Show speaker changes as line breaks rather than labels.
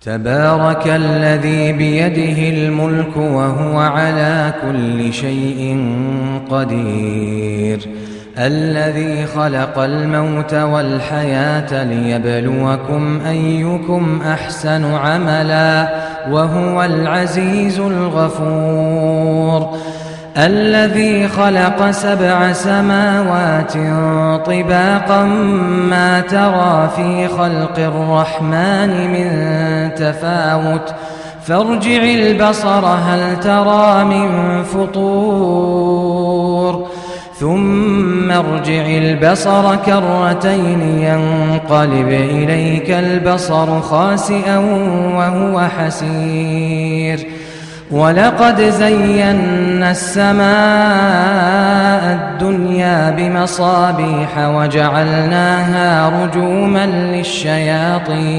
تبارك الذي بيده الملك وهو على كل شيء قدير الذي خلق الموت والحياة ليبلوكم أيكم أحسن عملا وهو العزيز الغفور الذي خلق 7 سماوات طباقا ما ترى في خلق الرحمن من تفاوت فارجع البصر هل ترى من فطور ثم ارجع البصر كرتين ينقلب إليك البصر خاسئا وهو حسير ولقد زينا السماء الدنيا بمصابيح وجعلناها رجوما للشياطين